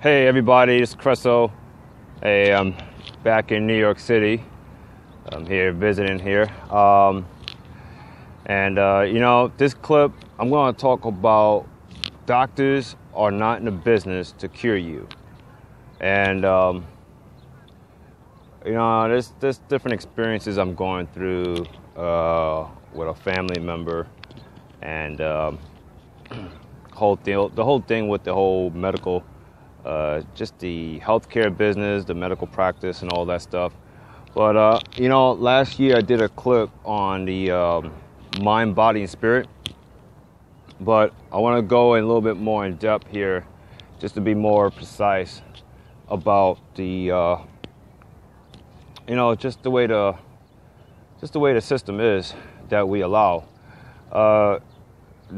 Hey everybody, it's Cresso. Hey, I'm back in New York City. I'm here visiting here. This clip, I'm going to talk about doctors are not in the business to cure you. And, there's different experiences I'm going through with a family member. And the whole thing with the whole medical just the healthcare business, the medical practice, and all that stuff. But, last year I did a clip on the mind, body, and spirit. But I want to go in a little bit more in depth here, just to be more precise about the, just the way the system is that we allow.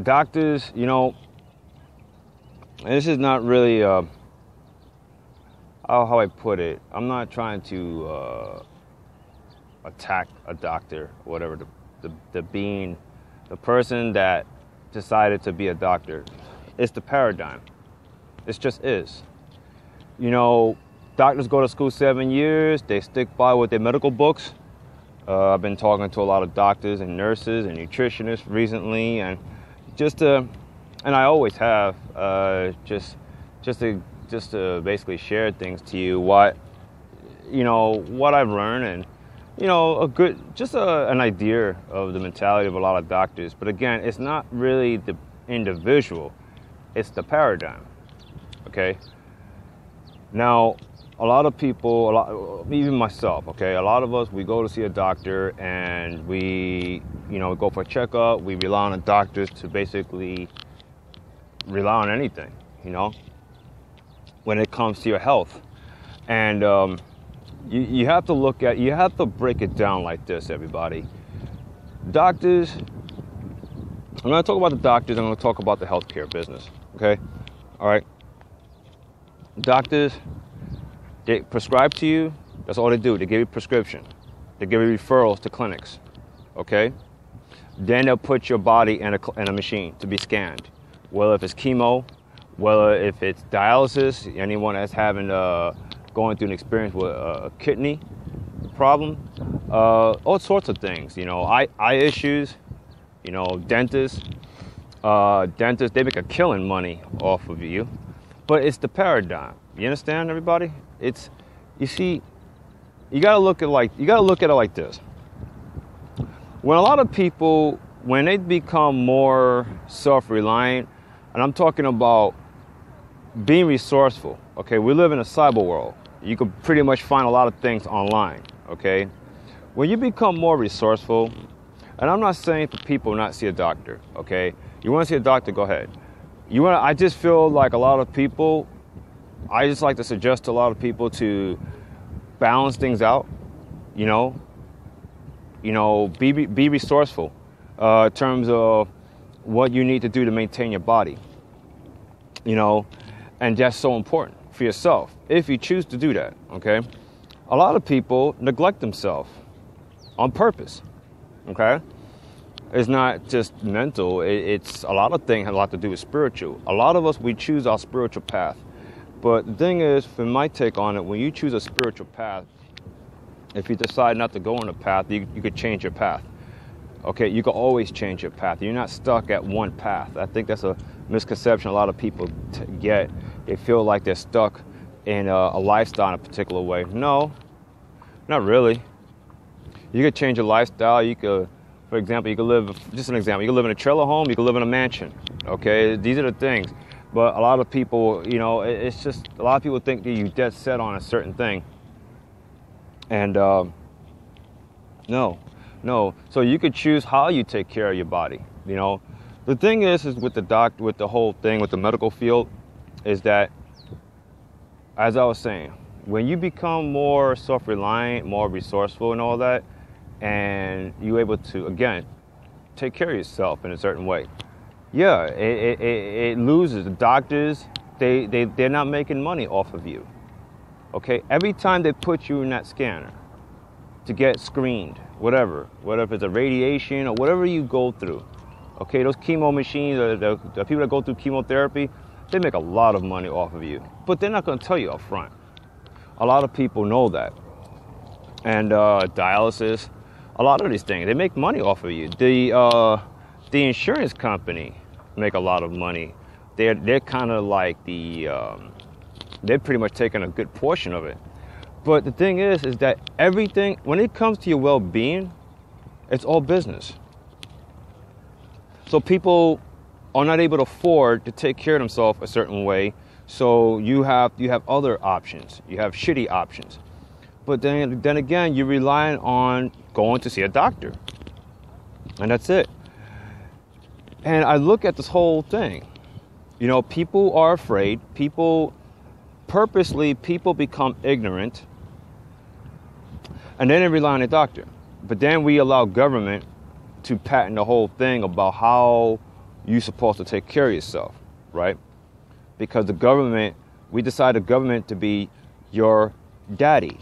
Doctors, and this is not really, how I put it, I'm not trying to attack a doctor, or whatever, the person that decided to be a doctor. It's the paradigm. It just is. Doctors go to school 7 years, they stick by with their medical books. I've been talking to a lot of doctors and nurses and nutritionists recently, and and I always have, just to basically share things to you, what I've learned, and an idea of the mentality of a lot of doctors. But again, it's not really the individual, it's the paradigm. Okay. Now, a lot of people, even myself, okay, a lot of us, we go to see a doctor and we go for a checkup. We rely on the doctors to basically rely on anything, when it comes to your health. And you have to break it down like this, everybody. Doctors, I'm going to talk about the doctors, I'm going to talk about the healthcare business, okay? All right. Doctors, they prescribe to you, that's all they do. They give you a prescription. They give you referrals to clinics, okay? Then they'll put your body in a machine to be scanned. Well, if it's chemo, well, if it's dialysis, anyone that's going through an experience with a kidney problem, all sorts of things, eye issues, dentists, they make a killing money off of you, but it's the paradigm. You understand, everybody? You gotta look at it like this. When a lot of people, when they become more self-reliant, and I'm talking about being resourceful, okay? We live in a cyber world. You can pretty much find a lot of things online, okay? When you become more resourceful, and I'm not saying for people not see a doctor, okay? You want to see a doctor, go ahead. I just feel like a lot of people, I just like to suggest to a lot of people to balance things out, be resourceful in terms of what you need to do to maintain your body, and that's so important for yourself if you choose to do that, okay? A lot of people neglect themselves on purpose, okay? It's not just mental, it's a lot of things have a lot to do with spiritual. A lot of us, we choose our spiritual path. But the thing is, from my take on it, when you choose a spiritual path, if you decide not to go on a path, you could change your path. Okay, you can always change your path. You're not stuck at one path. I think that's a misconception a lot of people get. They feel like they're stuck in a lifestyle in a particular way. No, not really. You could change your lifestyle. You could, for example, you could live, just an example, you could live in a trailer home, you could live in a mansion. Okay, these are the things. But a lot of people, it's just, a lot of people think that you're dead set on a certain thing. And no. So you could choose how you take care of your body. The thing is with the whole thing with the medical field, is that, as I was saying, when you become more self-reliant, more resourceful and all that, and you're able to, again, take care of yourself in a certain way, yeah, it loses. The doctors, they're not making money off of you. Okay, every time they put you in that scanner to get screened, whatever it's a radiation or whatever you go through, okay, those chemo machines, the people that go through chemotherapy, they make a lot of money off of you, but they're not going to tell you up front. A lot of people know that. And dialysis, a lot of these things, they make money off of you. The insurance company make a lot of money. They're kind of like they're pretty much taking a good portion of it. But the thing is that everything, when it comes to your well-being, it's all business. So people are not able to afford to take care of themselves a certain way. So you have other options. You have shitty options. But then again, you're relying on going to see a doctor. And that's it. And I look at this whole thing. You know, people are afraid. People become ignorant. And then they rely on a doctor. But then we allow government to patent the whole thing about how you're supposed to take care of yourself, right? Because we decide the government to be your daddy.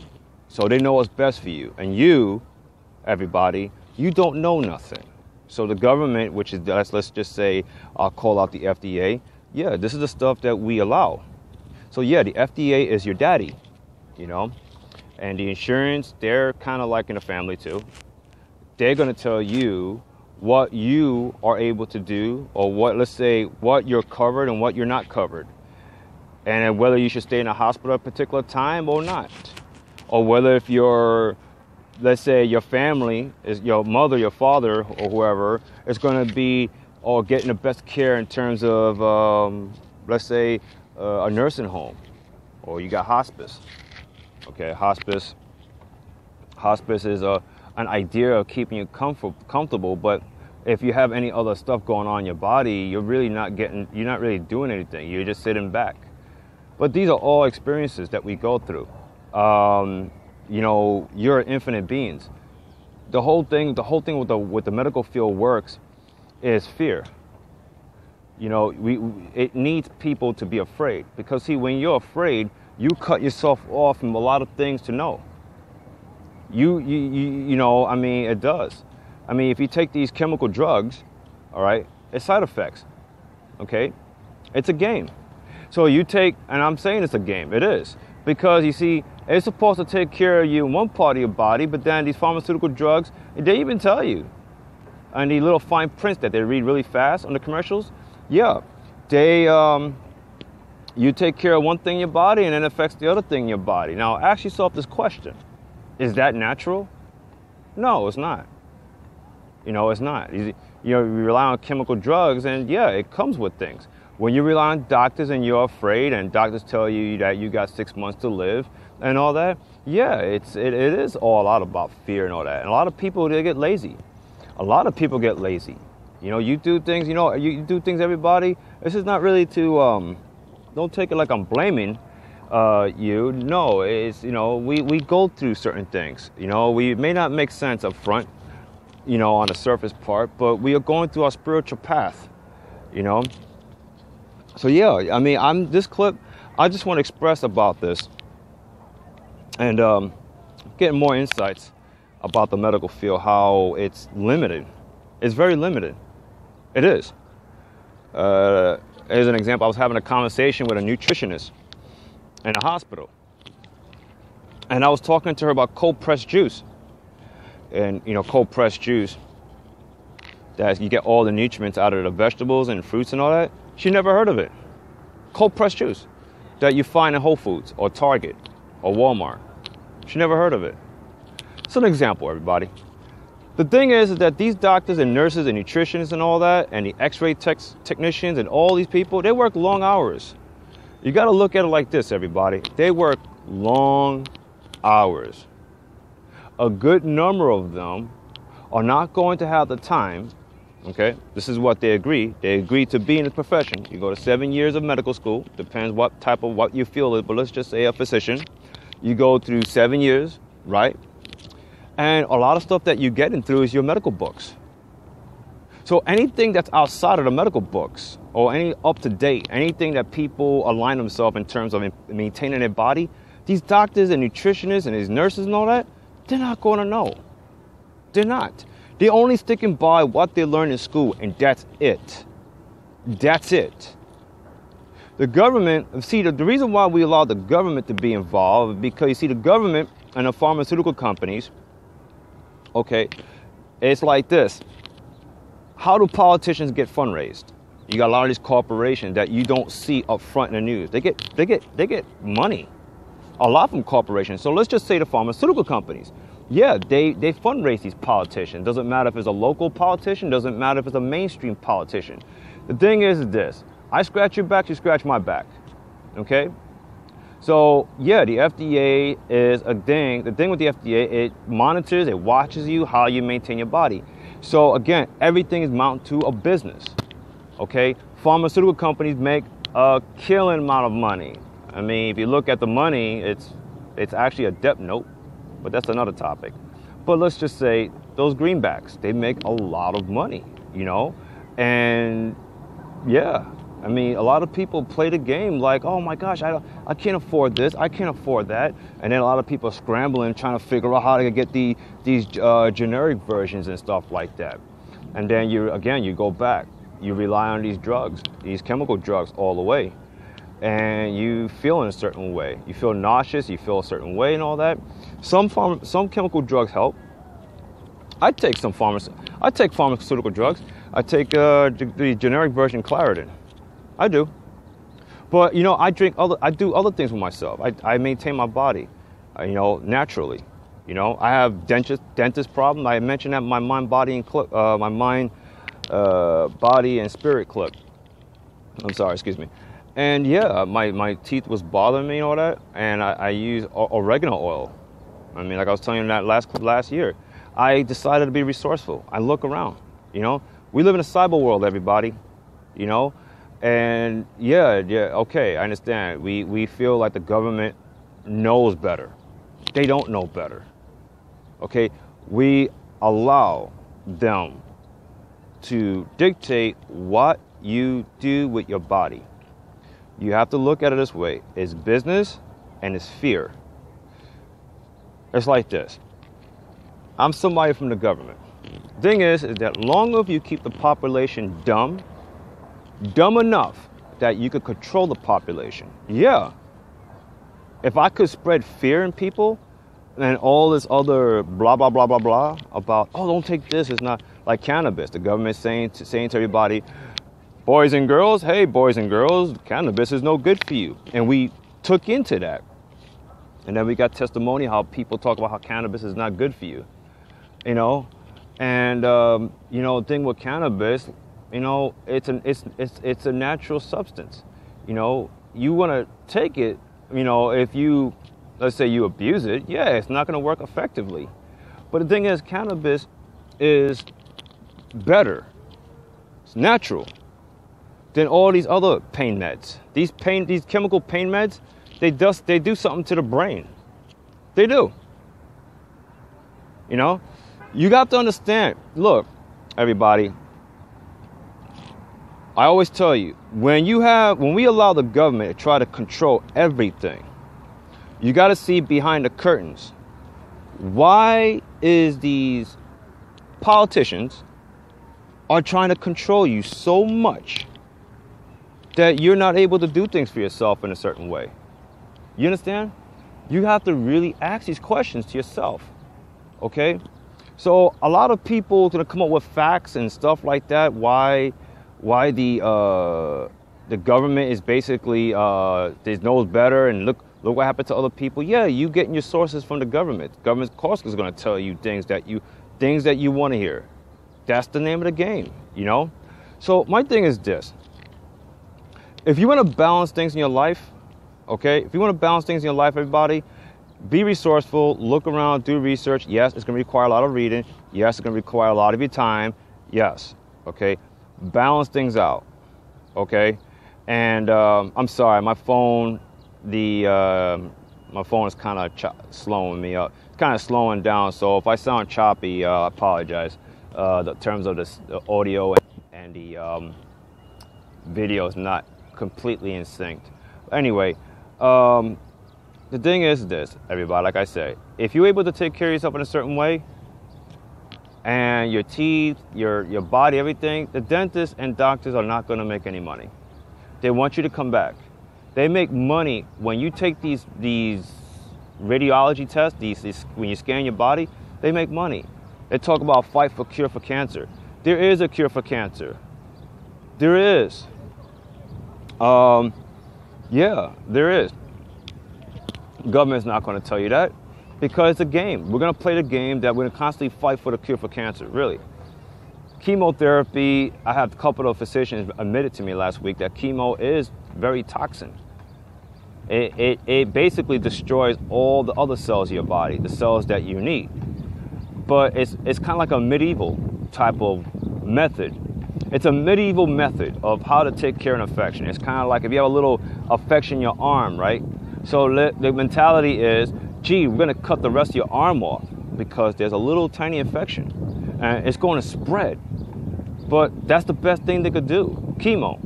So they know what's best for you. And you, everybody, you don't know nothing. So the government, which is, let's just say, I'll call out the FDA. Yeah, this is the stuff that we allow. So yeah, the FDA is your daddy, you know. And the insurance, they're kind of like in a family too. They're going to tell you what you are able to do, or let's say, what you're covered and what you're not covered. And whether you should stay in a hospital at a particular time or not. Or whether if let's say your family, is your mother, your father, or whoever, is going to be or getting the best care in terms of, let's say, a nursing home, or you got hospice. Okay, hospice is an idea of keeping you comfortable, but if you have any other stuff going on in your body, you're not really doing anything. You're just sitting back. But these are all experiences that we go through. You know, you're infinite beings. The whole thing with the medical field works is fear. You know, it needs people to be afraid, because see, when you're afraid, you cut yourself off from a lot of things to know. You know, I mean, it does. I mean, if you take these chemical drugs, all right, it's side effects. Okay, it's a game. So you take, and I'm saying it's a game. It is. Because, you see, it's supposed to take care of you in one part of your body, but then these pharmaceutical drugs, they even tell you. And the little fine prints that they read really fast on the commercials, yeah, you take care of one thing in your body and it affects the other thing in your body. Now, ask yourself this question. Is that natural? No, it's not. You know, it's not. You rely on chemical drugs, and yeah, it comes with things. When you rely on doctors and you're afraid, and doctors tell you that you got 6 months to live and all that, yeah, it is all a lot about fear and all that. And a lot of people, they get lazy. A lot of people get lazy. You know, you do things, everybody. This is not really to, don't take it like I'm blaming you. No, it's, we go through certain things. You know, we may not make sense up front, on the surface part, but we are going through our spiritual path, So yeah, I mean, this clip, I just want to express about this and getting more insights about the medical field, how it's limited. It's very limited. It is. As an example, I was having a conversation with a nutritionist in a hospital. And I was talking to her about cold pressed juice. And, cold pressed juice, that you get all the nutrients out of the vegetables and fruits and all that. She never heard of it. Cold pressed juice that you find in Whole Foods or Target or Walmart. She never heard of it. It's an example, everybody. The thing is that these doctors and nurses and nutritionists and all that, and the x-ray technicians and all these people, they work long hours. You got to look at it like this, everybody. They work long hours. A good number of them are not going to have the time. Okay, this is what they agree. They agree to be in the profession. You go to 7 years of medical school. Depends what you feel is, but let's just say a physician. You go through 7 years, right? And a lot of stuff that you're getting through is your medical books. So anything that's outside of the medical books or any up-to-date, anything that people align themselves in terms of maintaining their body, these doctors and nutritionists and these nurses and all that, they're not going to know. They're not. They're only sticking by what they learn in school, and that's it. That's it. The government, see, the reason why we allow the government to be involved, because you see, the government and the pharmaceutical companies, okay, it's like this. How do politicians get fundraised? You got a lot of these corporations that you don't see up front in the news. They get money, a lot from corporations. So let's just say the pharmaceutical companies. Yeah, they fundraise these politicians. Doesn't matter if it's a local politician, doesn't matter if it's a mainstream politician. The thing is this, I scratch your back, you scratch my back, okay? So yeah, the FDA is a thing. The thing with the FDA, it monitors, it watches you, how you maintain your body. So again, everything is mounted to a business, okay? Pharmaceutical companies make a killing amount of money. I mean, if you look at the money, it's actually a debt note, but that's another topic. But let's just say those greenbacks, they make a lot of money, you know? And yeah, I mean, a lot of people play the game like, oh my gosh, I can't afford this, I can't afford that. And then a lot of people are scrambling, trying to figure out how to get these generic versions and stuff like that. And then you go back, you rely on these drugs, these chemical drugs all the way. And you feel in a certain way. You feel nauseous, you feel a certain way and all that. Some chemical drugs help. I take pharmaceutical drugs. I take the generic version Claritin. I do. But you know, I do other things with myself. I maintain my body, you know, naturally. You know, I have dentist problem. I mentioned that my mind, body, and body and spirit clip. I'm sorry, excuse me. And yeah, my teeth was bothering me and all that, and I use oregano oil. I mean, like I was telling you that last year, I decided to be resourceful. I look around, you know. We live in a cyber world, everybody, you know. And yeah, okay, I understand. We feel like the government knows better. They don't know better, okay? We allow them to dictate what you do with your body. You have to look at it this way. It's business and it's fear. It's like this. I'm somebody from the government. Thing is that long as you keep the population dumb enough that you could control the population. Yeah. If I could spread fear in people and all this other blah, blah, blah, blah, blah about, oh, don't take this. It's not like cannabis. The government saying to everybody, boys and girls, hey, boys and girls, cannabis is no good for you. And we took into that. And then we got testimony how people talk about how cannabis is not good for you, you know? And, you know, the thing with cannabis, you know, it's a natural substance. You know, you want to take it, you know, if you, let's say you abuse it, yeah, it's not going to work effectively. But the thing is, cannabis is better. It's natural than all these other pain meds. These chemical pain meds, they do something to the brain. They do. You know, you got to understand. Look, everybody. I always tell you, when we allow the government to try to control everything, you got to see behind the curtains. Why is these politicians are trying to control you so much that you're not able to do things for yourself in a certain way? You understand? You have to really ask these questions to yourself, okay? So a lot of people are going to come up with facts and stuff like that, why the government is basically they knows better, and look what happened to other people. Yeah, you getting your sources from the government. The government, of course, is going to tell you things that you want to hear. That's the name of the game, you know? So my thing is this. If you want to balance things in your life, okay? If you want to balance things in your life, everybody, be resourceful, look around, do research. Yes, it's going to require a lot of reading. Yes, it's going to require a lot of your time. Yes, okay? Balance things out, okay? And I'm sorry, my phone is kind of slowing me up. It's kind of slowing down, so if I sound choppy, I apologize. The terms of the audio and the video is not completely in sync. Anyway, the thing is this, everybody, like I said, if you're able to take care of yourself in a certain way, and your teeth, your body, everything, the dentists and doctors are not going to make any money. They want you to come back. They make money when you take these radiology tests, when you scan your body, they make money. They talk about fight for cure for cancer. There is a cure for cancer. There is. Yeah, there is. Government's not going to tell you that because it's a game. We're going to play the game that we're going to constantly fight for the cure for cancer, really. Chemotherapy, I had a couple of physicians admitted to me last week that chemo is very toxic. It basically destroys all the other cells of your body, the cells that you need. But it's kind of like a medieval type of method. It's a medieval method of how to take care of an infection. It's kind of like if you have a little infection in your arm, right? So the mentality is, gee, we're going to cut the rest of your arm off because there's a little tiny infection and it's going to spread. But that's the best thing they could do, chemo.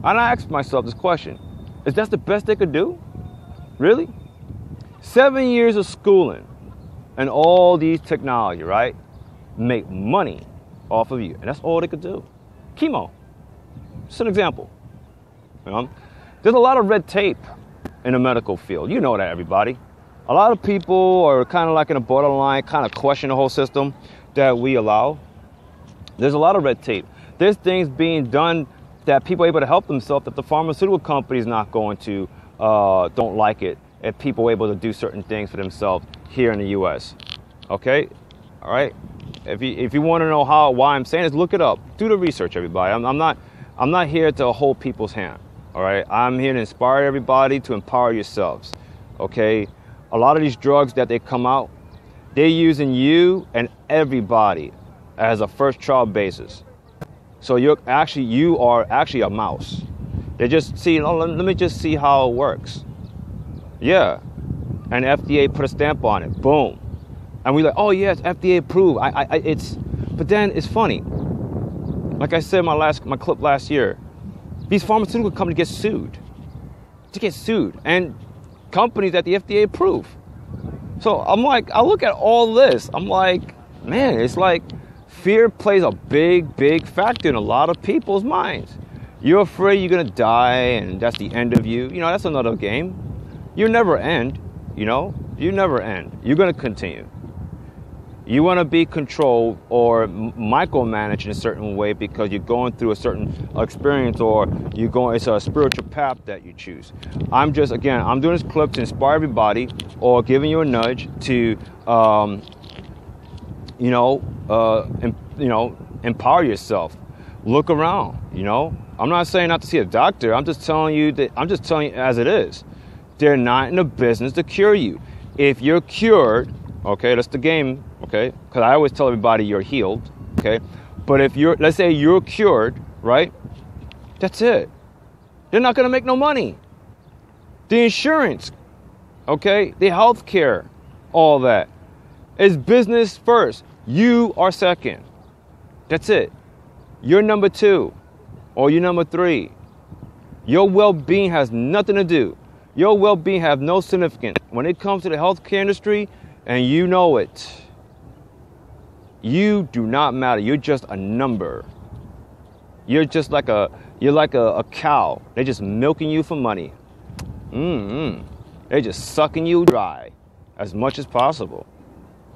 And I asked myself this question, is that the best they could do? Really? 7 years of schooling and all these technology, right? Make money off of you. And that's all they could do. Chemo. Just an example. You know? There's a lot of red tape in the medical field. You know that, everybody. A lot of people are kind of like in a borderline, kind of question the whole system that we allow. There's a lot of red tape. There's things being done that people are able to help themselves that the pharmaceutical company is not going to, don't like it if people are able to do certain things for themselves here in the U.S. Okay? All right? If you want to know why I'm saying this, look it up. Do the research, everybody. I'm not here to hold people's hand. All right? I'm here to inspire everybody to empower yourselves. Okay? A lot of these drugs that they come out, they're using you and everybody as a first trial basis. So you are actually a mouse. They just see, let me just see how it works. Yeah. And FDA put a stamp on it. Boom. And we're like, oh yeah, it's FDA approved. But then it's funny. Like I said in my clip last year, these pharmaceutical companies get sued. They get sued. And companies that the FDA approve. So I'm like, I look at all this. I'm like, man, it's like fear plays a big, big factor in a lot of people's minds. You're afraid you're going to die and that's the end of you. You know, that's another game. You never end, you know. You never end. You're going to continue. You want to be controlled or micromanaged in a certain way because you're going through a certain experience or it's a spiritual path that you choose. I'm doing this clip to inspire everybody or giving you a nudge to, empower yourself. Look around, you know. I'm not saying not to see a doctor. I'm just telling you as it is. They're not in the business to cure you. If you're cured, okay, that's the game, okay? Because I always tell everybody you're healed, okay? But if let's say you're cured, right? That's it. They're not going to make no money. The insurance, okay? The health care, all that is business first. You are second. That's it. You're number 2 or you're number 3. Your well-being has nothing to do. Your well-being have no significance. When it comes to the healthcare industry, and you know it, you do not matter. You're just a number. You're just like a cow. They're just milking you for money. They're just sucking you dry as much as possible.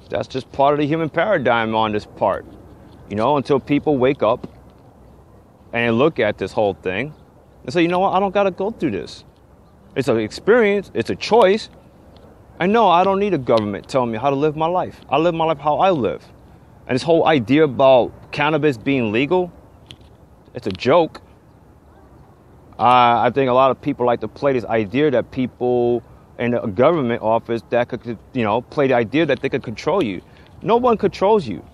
That's just part of the human paradigm on this part. You know, until people wake up and look at this whole thing and say, you know what, I don't got to go through this. It's an experience. It's a choice. And no, I don't need a government telling me how to live my life. I live my life how I live. And this whole idea about cannabis being legal, it's a joke. I think a lot of people like to play this idea that people in a government office that could, play the idea that they could control you. No one controls you.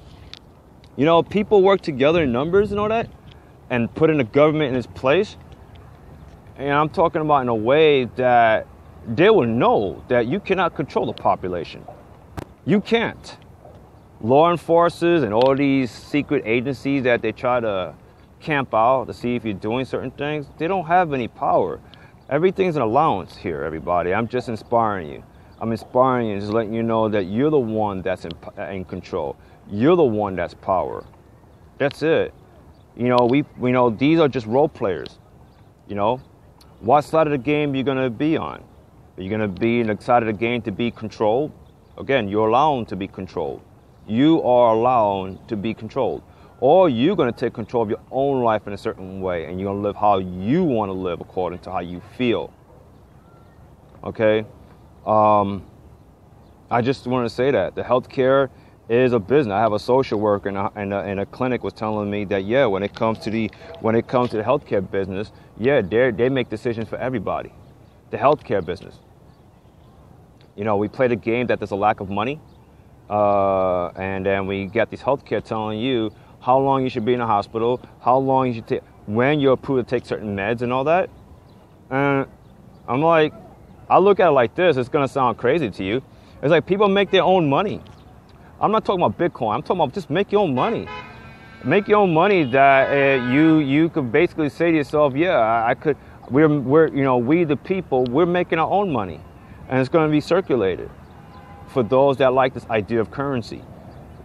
You know, people work together in numbers and all that and put in the government in its place. And I'm talking about in a way that they will know that you cannot control the population. You can't. Law enforcers and all these secret agencies that they try to camp out to see if you're doing certain things, they don't have any power. Everything's an allowance here, everybody. I'm just inspiring you. I'm inspiring you and just letting you know that you're the one that's in control. You're the one that's power. That's it. You know, we know these are just role players. You know, What side of the game are you going to be on? Are you going to be on the side of the game to be controlled? Again, you're allowed to be controlled. You are allowed to be controlled. Or you're going to take control of your own life in a certain way, and you're going to live how you want to live according to how you feel. Okay? I just want to say that the healthcare is a business. I have a social worker in a clinic was telling me that, yeah, when it comes to the healthcare business, yeah, they make decisions for everybody. The healthcare business. You know, we play the game that there's a lack of money, and then we get these healthcare telling you how long you should be in a hospital, how long you should take, when you're approved to take certain meds and all that. And I'm like, I look at it like this. It's gonna sound crazy to you. It's like people make their own money. I'm not talking about Bitcoin. I'm talking about just make your own money. Make your own money that you could basically say to yourself, yeah, I could. We're you know, we the people, we're making our own money, and it's going to be circulated. For those that like this idea of currency,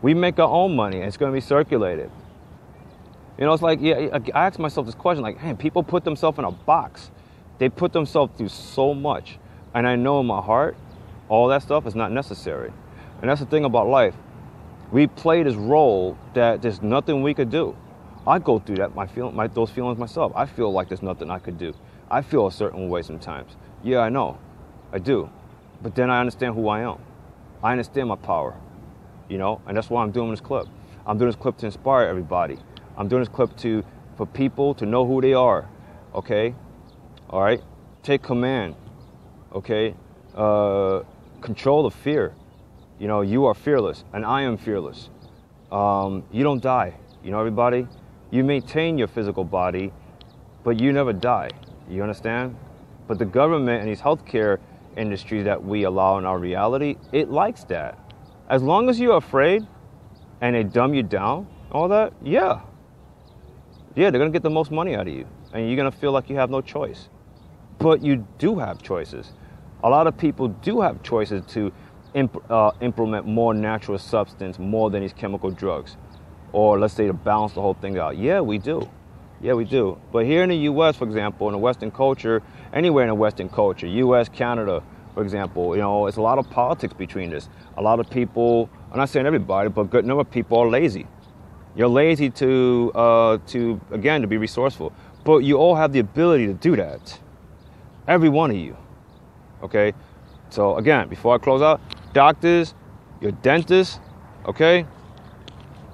we make our own money, and it's going to be circulated. You know, it's like, yeah, I ask myself this question, like, man, people put themselves in a box. They put themselves through so much, and I know in my heart, all that stuff is not necessary. And that's the thing about life. We play this role that there's nothing we could do. I go through that, those feelings myself. I feel like there's nothing I could do. I feel a certain way sometimes. Yeah, I know. I do. But then I understand who I am. I understand my power. You know, and that's why I'm doing this clip. I'm doing this clip to inspire everybody. I'm doing this clip for people to know who they are. Okay? All right? Take command. Okay? Control the fear. You know, you are fearless, and I am fearless. You don't die. You know, everybody? You maintain your physical body, but you never die. You understand? But the government and these healthcare industries that we allow in our reality, it likes that. As long as you're afraid and they dumb you down, all that, yeah. Yeah, they're going to get the most money out of you, and you're going to feel like you have no choice. But you do have choices. A lot of people do have choices to implement more natural substance, more than these chemical drugs. Or let's say to balance the whole thing out. Yeah, we do. Yeah, we do. But here in the U.S., for example, in the Western culture, anywhere in the Western culture, U.S., Canada, for example, you know, it's a lot of politics between this. A lot of people, I'm not saying everybody, but a good number of people are lazy. You're lazy to be resourceful. But you all have the ability to do that. Every one of you. Okay? So again, before I close out, doctors, your dentists, okay?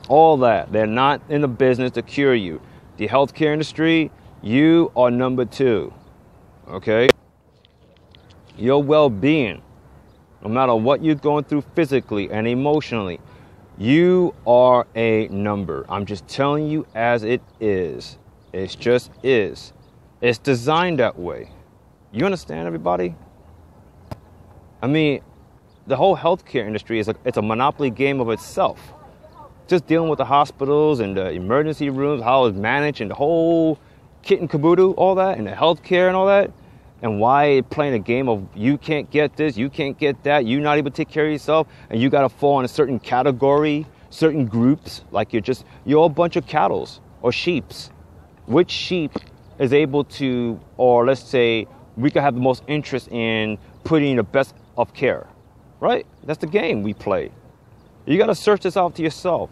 All that. They're not in the business to cure you. The healthcare industry, you are number 2. Okay? Your well-being, no matter what you're going through physically and emotionally, you are a number. I'm just telling you as it is. It just is. It's designed that way. You understand, everybody? I mean, the whole healthcare industry it's a monopoly game of itself. Just dealing with the hospitals and the emergency rooms, how it's managed, and the whole kit and caboodle, all that, and the healthcare and all that, and why playing a game of you can't get this, you can't get that, you not able to take care of yourself, and you got to fall in a certain category, certain groups, like you're a bunch of cattles or sheeps. Which sheep is able to, or let's say, we could have the most interest in putting the best of care, right? That's the game we play. You got to search this out to yourself.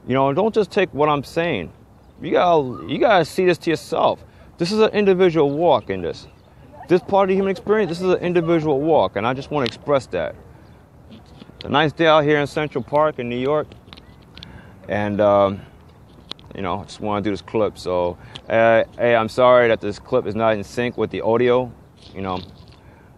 You know, don't just take what I'm saying. You gotta see this to yourself. This is an individual walk in this. This part of the human experience, this is an individual walk, and I just want to express that. It's a nice day out here in Central Park in New York, and you know, I just want to do this clip. So, hey, I'm sorry that this clip is not in sync with the audio, you know,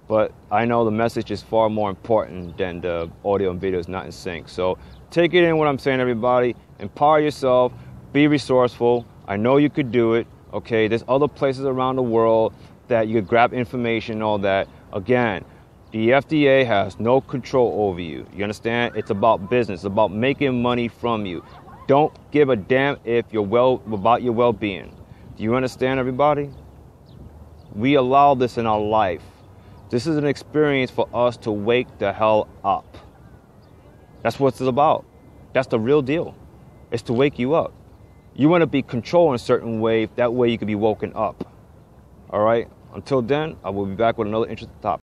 but I know the message is far more important than the audio and video is not in sync. So take it in what I'm saying, everybody. Empower yourself. Be resourceful. I know you could do it. Okay, there's other places around the world that you could grab information and all that. Again, the FDA has no control over you. You understand? It's about business. It's about making money from you. Don't give a damn if you're about your well-being. Do you understand, everybody? We allow this in our life. This is an experience for us to wake the hell up. That's what it's about. That's the real deal. It's to wake you up. You want to be controlled in a certain way. That way you can be woken up. All right? Until then, I will be back with another interesting topic.